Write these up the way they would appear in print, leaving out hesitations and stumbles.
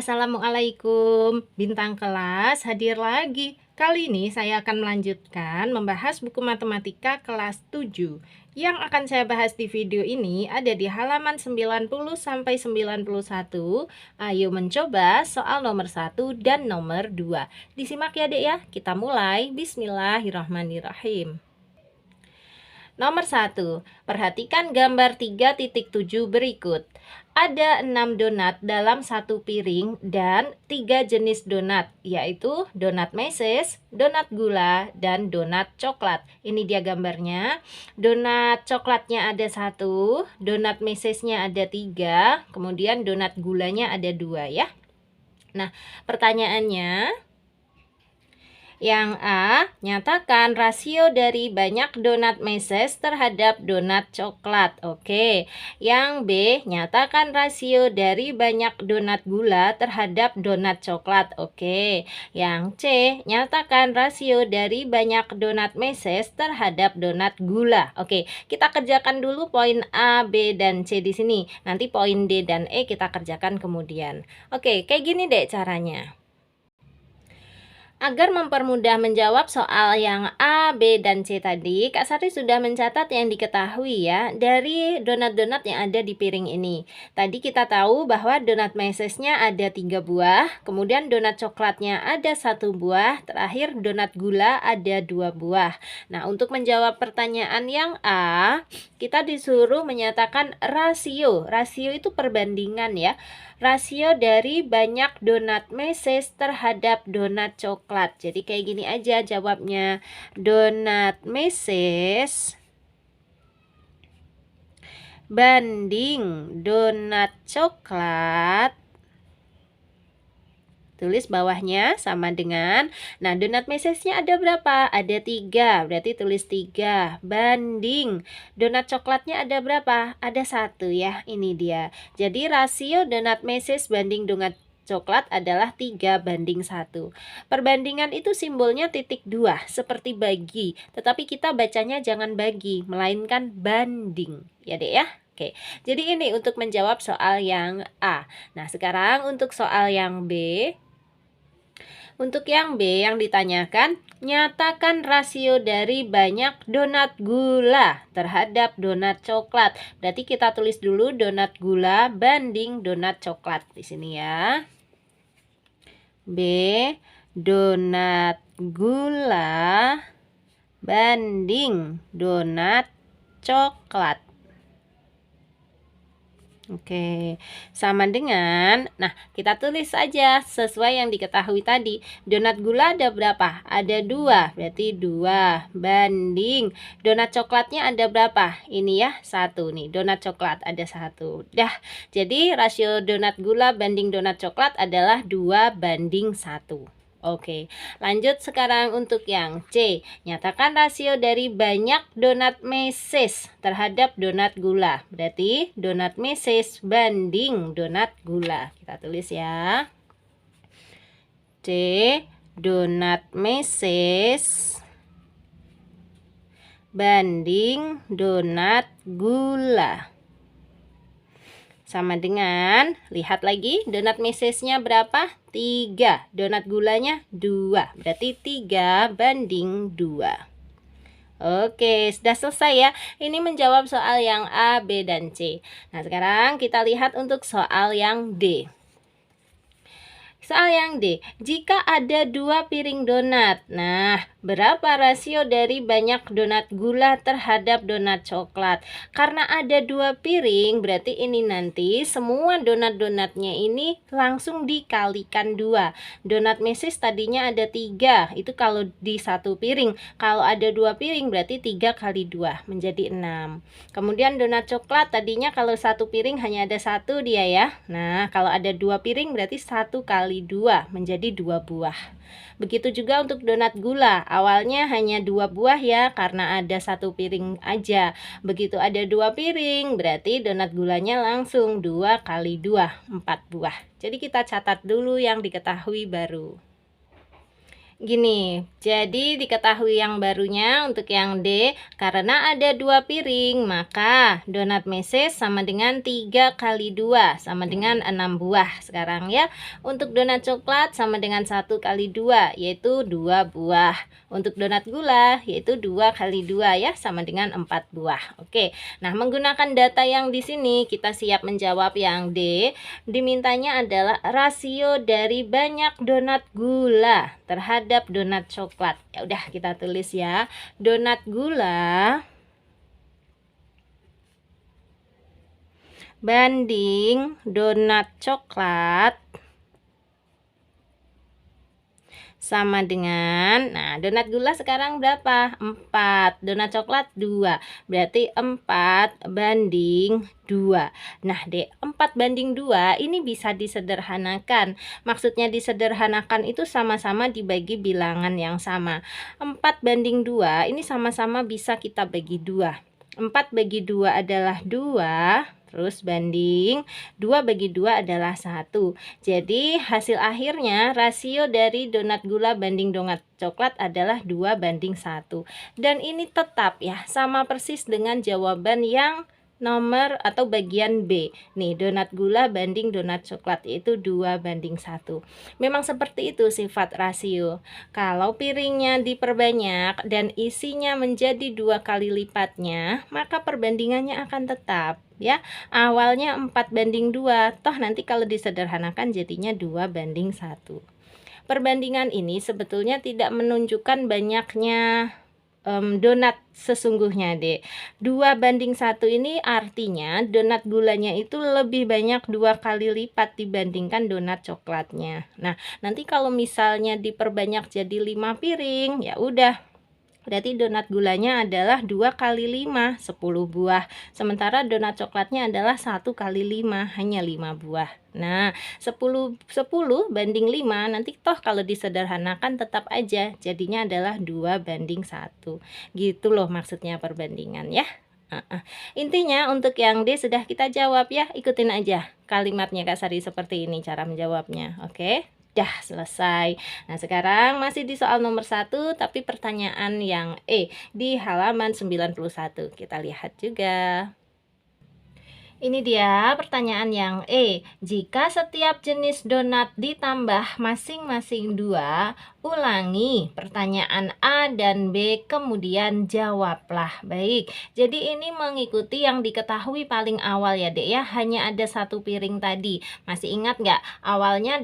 Assalamualaikum, bintang kelas hadir lagi. Kali ini saya akan melanjutkan membahas buku matematika kelas 7. Yang akan saya bahas di video ini ada di halaman 90 sampai 91. Ayo mencoba soal nomor 1 dan nomor 2. Disimak ya, Dek ya. Kita mulai. Bismillahirrahmanirrahim. Nomor 1. Perhatikan gambar 3.7 berikut. Ada 6 donat dalam satu piring dan 3 jenis donat, yaitu donat meses, donat gula, dan donat coklat. Ini dia gambarnya. Donat coklatnya ada 1, donat mesesnya ada 3, kemudian donat gulanya ada 2 ya. Nah, pertanyaannya, yang A, nyatakan rasio dari banyak donat meses terhadap donat coklat. Oke. Yang B, nyatakan rasio dari banyak donat gula terhadap donat coklat. Oke. Yang C, nyatakan rasio dari banyak donat meses terhadap donat gula. Oke, kita kerjakan dulu poin A, B, dan C di sini. Nanti poin D dan E kita kerjakan kemudian. Oke, kayak gini deh caranya. Agar mempermudah menjawab soal yang A, B, dan C tadi, Kak Sari sudah mencatat yang diketahui ya dari donat-donat yang ada di piring ini. Tadi kita tahu bahwa donat mesesnya ada 3 buah, kemudian donat coklatnya ada 1 buah, terakhir donat gula ada 2 buah. Nah, untuk menjawab pertanyaan yang A, kita disuruh menyatakan rasio. Rasio itu perbandingan ya. Rasio dari banyak donat meses terhadap donat coklat. Jadi kayak gini aja jawabnya. Donat meses banding donat coklat. Tulis bawahnya sama dengan, nah donat mesesnya ada berapa? Ada 3, berarti tulis 3. Banding, donat coklatnya ada berapa? Ada 1 ya, ini dia. Jadi rasio donat meses banding donat coklat adalah 3:1. Perbandingan itu simbolnya titik 2, seperti bagi. Tetapi kita bacanya jangan bagi, melainkan banding. Ya dek ya? Oke, jadi ini untuk menjawab soal yang A. Nah sekarang untuk soal yang B. Untuk yang B yang ditanyakan, nyatakan rasio dari banyak donat gula terhadap donat coklat. Berarti kita tulis dulu donat gula banding donat coklat di sini ya. B, donat gula banding donat coklat. Oke, sama dengan, nah kita tulis saja sesuai yang diketahui tadi. Donat gula ada berapa? Ada 2, berarti 2 banding. Donat coklatnya ada berapa? Ini ya, 1 nih, donat coklat ada 1. Dah, jadi rasio donat gula banding donat coklat adalah 2:1. Oke, lanjut sekarang untuk yang C. Nyatakan rasio dari banyak donat meses terhadap donat gula. Berarti donat meses banding donat gula. Kita tulis ya. C. Donat meses banding donat gula. Sama dengan, lihat lagi donat mesesnya berapa? 3. Donat gulanya 2. Berarti 3:2. Oke, sudah selesai ya. Ini menjawab soal yang A, B, dan C. Nah, sekarang kita lihat untuk soal yang D. Soal yang D, jika ada 2 piring donat, nah berapa rasio dari banyak donat gula terhadap donat coklat? Karena ada 2 piring, berarti ini nanti semua donat-donatnya ini langsung dikalikan 2. Donat meses tadinya ada 3, itu kalau di 1 piring. Kalau ada 2 piring berarti 3 kali 2, menjadi 6. Kemudian donat coklat tadinya kalau 1 piring hanya ada 1 dia ya. Nah, kalau ada 2 piring berarti 1 kali 2 menjadi 2 buah. Begitu juga untuk donat gula, awalnya hanya 2 buah ya karena ada 1 piring aja. Begitu ada 2 piring berarti donat gulanya langsung 2 kali 2, 4 buah. Jadi kita catat dulu yang diketahui baru. Gini, jadi diketahui yang barunya untuk yang D, karena ada 2 piring, maka donat meses sama dengan 3 kali 2, sama dengan 6 buah sekarang ya. Untuk donat coklat sama dengan 1 kali 2, yaitu 2 buah. Untuk donat gula, yaitu 2 kali 2 ya, sama dengan 4 buah. Oke, nah menggunakan data yang di sini, kita siap menjawab yang D. Dimintanya adalah rasio dari banyak donat gula terhadap donat coklat. Ya udah kita tulis ya. Donat gula banding donat coklat sama dengan, nah donat gula sekarang berapa? 4, donat coklat 2, berarti 4 banding 2. Nah dek, 4 banding 2 ini bisa disederhanakan. Maksudnya disederhanakan itu sama-sama dibagi bilangan yang sama. 4 banding 2 ini sama-sama bisa kita bagi 2. 4 bagi 2 adalah 2, terus banding 2 bagi 2 adalah 1. Jadi hasil akhirnya rasio dari donat gula banding donat coklat adalah 2 banding 1. Dan ini tetap ya, sama persis dengan jawaban yang nomor atau bagian B. Nih, donat gula banding donat coklat yaitu 2 banding 1. Memang seperti itu sifat rasio. Kalau piringnya diperbanyak dan isinya menjadi 2 kali lipatnya, maka perbandingannya akan tetap ya. Awalnya 4 banding 2, toh nanti kalau disederhanakan jadinya 2 banding 1. Perbandingan ini sebetulnya tidak menunjukkan banyaknya donat sesungguhnya deh. 2 banding 1 ini artinya donat gulanya itu lebih banyak 2 kali lipat dibandingkan donat coklatnya. Nah, nanti kalau misalnya diperbanyak jadi 5 piring, ya udah. Berarti donat gulanya adalah 2 kali 5, 10 buah. Sementara donat coklatnya adalah 1 kali 5, hanya 5 buah. Nah, 10 banding 5, nanti toh kalau disederhanakan tetap aja jadinya adalah 2 banding 1. Gitu loh maksudnya perbandingan ya. Intinya untuk yang D sudah kita jawab ya, ikutin aja kalimatnya Kak Sari seperti ini cara menjawabnya. Oke? Dah selesai. Nah sekarang masih di soal nomor 1, tapi pertanyaan yang E di halaman 91. Kita lihat juga. Ini dia pertanyaan yang E. Jika setiap jenis donat ditambah masing-masing 2, ulangi pertanyaan A dan B, kemudian jawablah. Baik, jadi ini mengikuti yang diketahui paling awal ya dek ya, hanya ada 1 piring tadi. Masih ingat nggak? Awalnya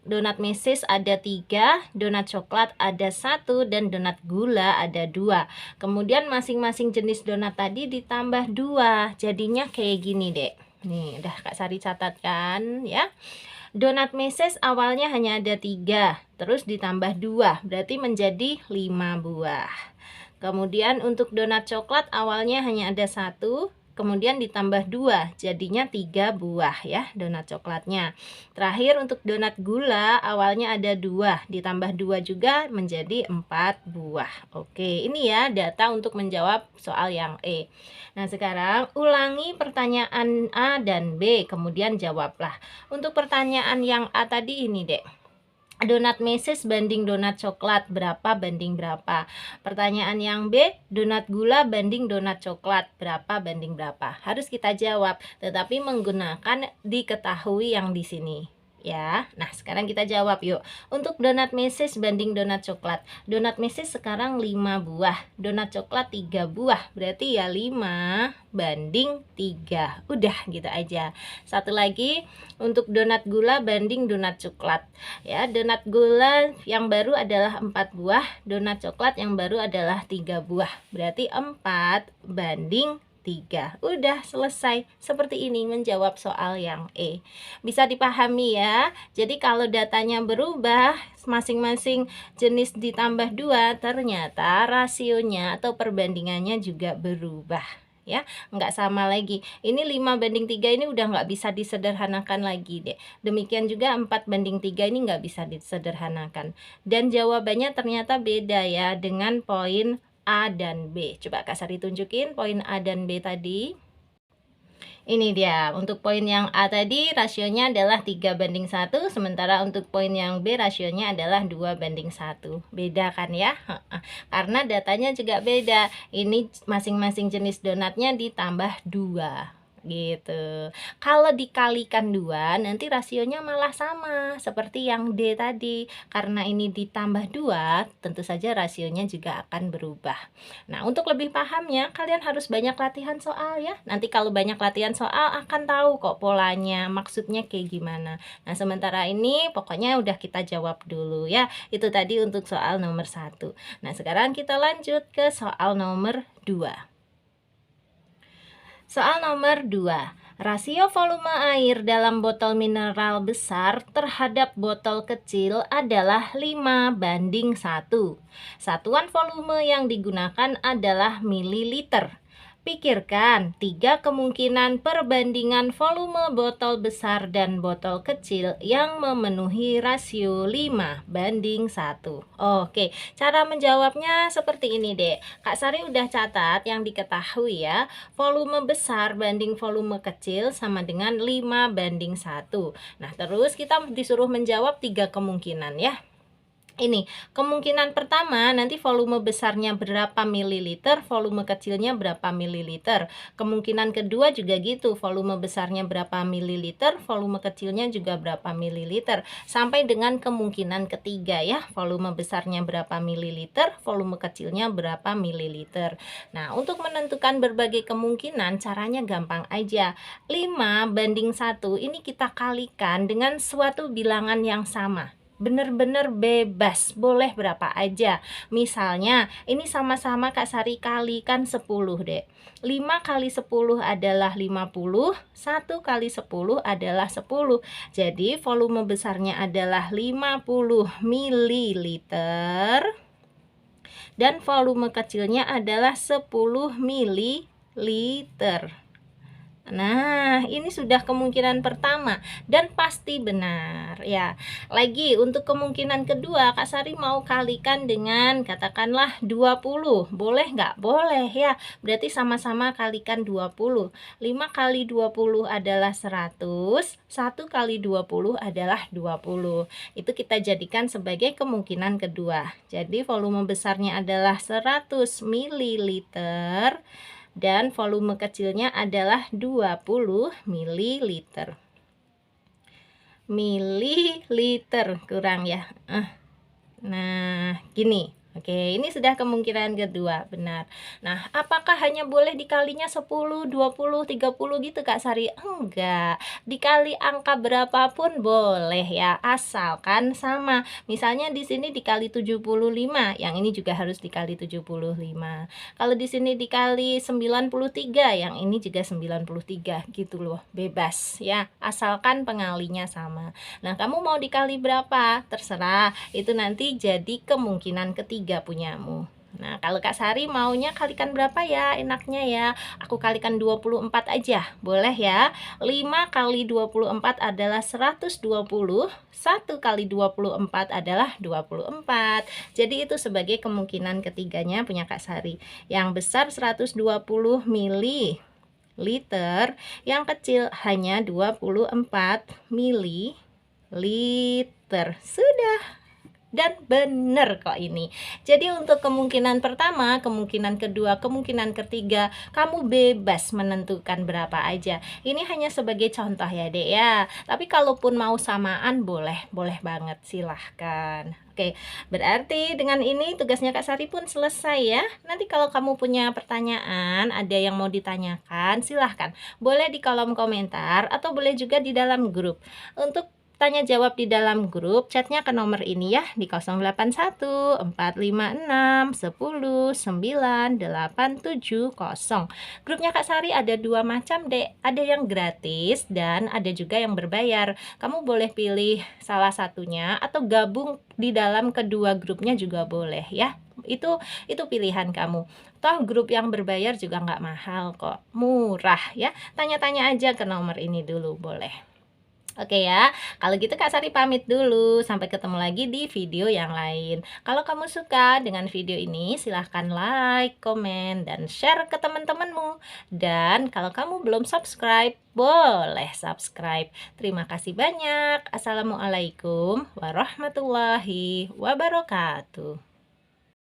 donat meses ada 3, donat coklat ada 1, dan donat gula ada 2. Kemudian masing-masing jenis donat tadi ditambah 2, jadinya kayak gini dek. Nih udah Kak Sari catatkan ya. Donat meses awalnya hanya ada 3, terus ditambah 2, berarti menjadi 5 buah. Kemudian untuk donat coklat awalnya hanya ada 1, kemudian ditambah 2, jadinya 3 buah ya donat coklatnya. Terakhir untuk donat gula awalnya ada 2, ditambah 2 juga menjadi 4 buah. Oke, ini ya data untuk menjawab soal yang E. Nah sekarang ulangi pertanyaan A dan B, kemudian jawablah. Untuk pertanyaan yang A tadi ini dek, donat meses banding donat coklat berapa banding berapa? Pertanyaan yang B, donat gula banding donat coklat berapa banding berapa? Harus kita jawab, tetapi menggunakan diketahui yang di sini. Ya, nah sekarang kita jawab yuk. Untuk donat meses banding donat coklat, donat meses sekarang 5 buah, donat coklat 3 buah, berarti ya 5 banding 3. Udah gitu aja. Satu lagi untuk donat gula banding donat coklat. Ya, donat gula yang baru adalah 4 buah, donat coklat yang baru adalah 3 buah. Berarti 4 banding 3. Udah selesai. Seperti ini menjawab soal yang E. Bisa dipahami ya. Jadi kalau datanya berubah, masing-masing jenis ditambah 2, ternyata rasionya atau perbandingannya juga berubah. Ya, nggak sama lagi. Ini 5 banding 3 ini udah nggak bisa disederhanakan lagi deh. Demikian juga 4 banding 3 ini nggak bisa disederhanakan. Dan jawabannya ternyata beda ya dengan poin A dan B. Coba Kak Sari tunjukin poin A dan B tadi. Ini dia, untuk poin yang A tadi rasionya adalah 3:1, sementara untuk poin yang B rasionya adalah 2:1. Beda kan ya? Karena datanya juga beda. Ini masing-masing jenis donatnya ditambah 2 gitu. Kalau dikalikan 2 nanti rasionya malah sama seperti yang D tadi. Karena ini ditambah 2, tentu saja rasionya juga akan berubah. Nah, untuk lebih pahamnya, kalian harus banyak latihan soal ya. Nanti kalau banyak latihan soal akan tahu kok polanya, maksudnya kayak gimana. Nah, sementara ini pokoknya udah kita jawab dulu ya. Itu tadi untuk soal nomor 1. Nah, sekarang kita lanjut ke soal nomor 2. Soal nomor 2. Rasio volume air dalam botol mineral besar terhadap botol kecil adalah 5:1. Satuan volume yang digunakan adalah mililiter. Pikirkan 3 kemungkinan perbandingan volume botol besar dan botol kecil yang memenuhi rasio 5:1. Oke, cara menjawabnya seperti ini deh. Kak Sari udah catat yang diketahui ya. Volume besar banding volume kecil sama dengan 5:1. Nah, terus kita disuruh menjawab 3 kemungkinan ya. Ini kemungkinan pertama nanti volume besarnya berapa mililiter, volume kecilnya berapa mililiter. Kemungkinan kedua juga gitu, volume besarnya berapa mililiter, volume kecilnya juga berapa mililiter. Sampai dengan kemungkinan ketiga ya, volume besarnya berapa mililiter, volume kecilnya berapa mililiter. Nah, untuk menentukan berbagai kemungkinan caranya gampang aja. 5:1 ini kita kalikan dengan suatu bilangan yang sama. Bener-bener bebas, boleh berapa aja. Misalnya ini sama-sama Kak Sari kalikan 10 deh. 5 kali 10 adalah 50, 1 kali 10 adalah 10. Jadi volume besarnya adalah 50 mililiter dan volume kecilnya adalah 10 mililiter. Nah, ini sudah kemungkinan pertama dan pasti benar ya. Lagi untuk kemungkinan kedua, Kak Sari mau kalikan dengan katakanlah 20. Boleh nggak? Boleh ya. Berarti sama-sama kalikan 20. 5 kali 20 adalah 100, 1 kali 20 adalah 20. Itu kita jadikan sebagai kemungkinan kedua. Jadi volume besarnya adalah 100 mililiter. Dan volume kecilnya adalah 20 mililiter. Mililiter kurang ya. Nah, gini. Oke, ini sudah kemungkinan kedua, benar. Nah, apakah hanya boleh dikalinya 10, 20, 30 gitu Kak Sari? Enggak. Dikali angka berapapun boleh ya, asalkan sama. Misalnya di sini dikali 75, yang ini juga harus dikali 75. Kalau di sini dikali 93, yang ini juga 93 gitu loh, bebas ya, asalkan pengalinya sama. Nah, kamu mau dikali berapa? Terserah, itu nanti jadi kemungkinan ketiga punyamu. Nah, kalau Kak Sari maunya kalikan berapa ya enaknya ya? Aku kalikan 24 aja, boleh ya? 5 kali 24 adalah 120, 1 kali 24 adalah 24. Jadi itu sebagai kemungkinan ketiganya punya Kak Sari. Yang besar 120 mililiter, yang kecil hanya 24 mililiter. Sudah. Dan benar kok ini. Jadi untuk kemungkinan pertama, kemungkinan kedua, kemungkinan ketiga, kamu bebas menentukan berapa aja. Ini hanya sebagai contoh ya Dek ya. Tapi kalaupun mau samaan boleh banget, silahkan. Oke, berarti dengan ini tugasnya Kak Sari pun selesai ya. Nanti kalau kamu punya pertanyaan, ada yang mau ditanyakan, silahkan. Boleh di kolom komentar atau boleh juga di dalam grup. Untuk tanya jawab di dalam grup, chatnya ke nomor ini ya, di 081 456 10 9870. Grupnya Kak Sari ada 2 macam Dek, ada yang gratis dan ada juga yang berbayar. Kamu boleh pilih salah satunya atau gabung di dalam kedua grupnya juga boleh ya. Itu pilihan kamu. Toh grup yang berbayar juga nggak mahal kok, murah ya. Tanya-tanya aja ke nomor ini dulu boleh. Oke ya, kalau gitu Kak Sari pamit dulu, sampai ketemu lagi di video yang lain. Kalau kamu suka dengan video ini, silahkan like, komen, dan share ke teman-temanmu. Dan kalau kamu belum subscribe, boleh subscribe. Terima kasih banyak. Assalamualaikum warahmatullahi wabarakatuh.